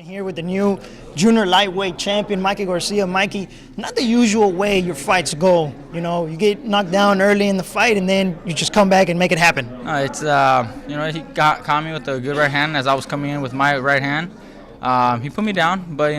Here with the new junior lightweight champion, Mikey Garcia. Mikey, not the usual way your fights go. You know, you get knocked down early in the fight and then you just come back and make it happen. It's he caught me with a good right hand as I was coming in with my right hand. He put me down, but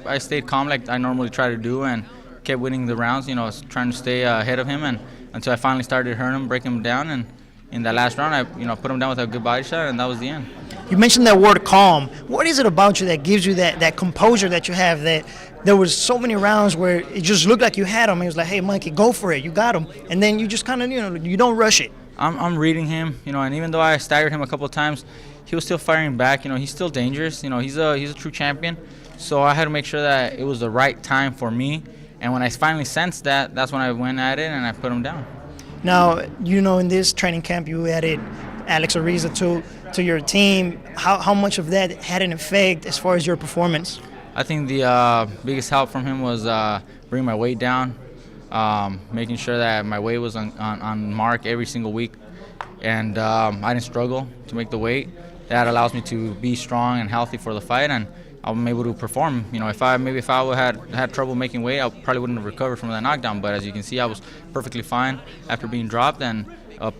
I stayed calm like I normally try to do and kept winning the rounds. Trying to stay ahead of him and until I finally started hurting him, breaking him down, and in that last round, I put him down with a good body shot, and that was the end. You mentioned that word calm. What is it about you that gives you that composure that you have? That there was so many rounds where it just looked like you had him. It was like, hey, Mikey, go for it. You got him. And then you just kind of, you don't rush it. I'm reading him, and even though I staggered him a couple of times, he was still firing back. He's still dangerous. He's a true champion. So I had to make sure that it was the right time for me. And when I finally sensed that, that's when I went at it and I put him down. Now, in this training camp, you added Alex Ariza to your team. How much of that had an effect as far as your performance? I think the biggest help from him was bringing my weight down, making sure that my weight was on mark every single week, and I didn't struggle to make the weight. That allows me to be strong and healthy for the fight, and I'm able to perform. If I had trouble making weight, I probably wouldn't have recovered from that knockdown. But as you can see, I was perfectly fine after being dropped, and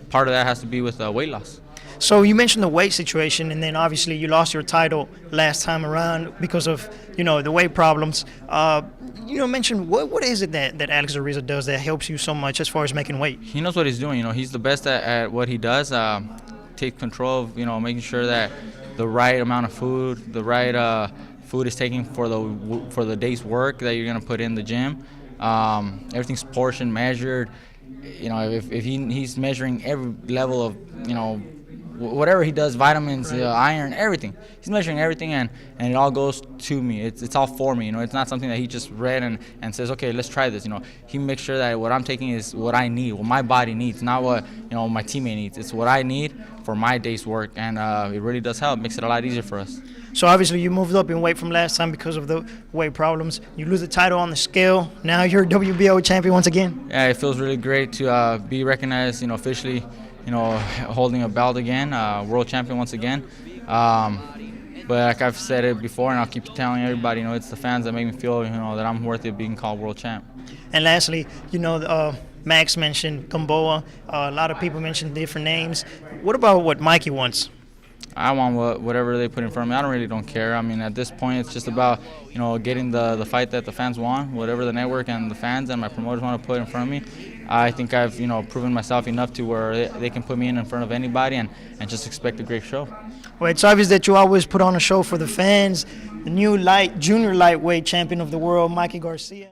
part of that has to be with weight loss. So you mentioned the weight situation, and then obviously you lost your title last time around because of the weight problems. Mention what is it that Alex Ariza does that helps you so much as far as making weight? He knows what he's doing. He's the best at what he does. Take control of making sure that the right amount of food, the right food is taken for the day's work that you're gonna put in the gym. Everything's portion measured. If he's measuring every level of whatever he does, vitamins, iron, everything. He's measuring everything, and it all goes to me. It's all for me. It's not something that he just read and says, okay, let's try this. He makes sure that what I'm taking is what I need, what my body needs, not what my teammate needs. It's what I need for my day's work, and it really does help. It makes it a lot easier for us. So obviously you moved up in weight from last time because of the weight problems. You lose the title on the scale. Now you're WBO champion once again. Yeah, it feels really great to be recognized, officially. Holding a belt again, world champion once again. But like I've said it before, and I'll keep telling everybody, it's the fans that make me feel, that I'm worthy of being called world champ. And lastly, Max mentioned Gamboa. A lot of people mentioned different names. What about what Mikey wants? I want whatever they put in front of me. I don't care. I mean, at this point, it's just about getting the fight that the fans want, whatever the network and the fans and my promoters want to put in front of me. I think I've proven myself enough to where they can put me in front of anybody and just expect a great show. Well, it's obvious that you always put on a show for the fans. The new junior lightweight champion of the world, Mikey Garcia.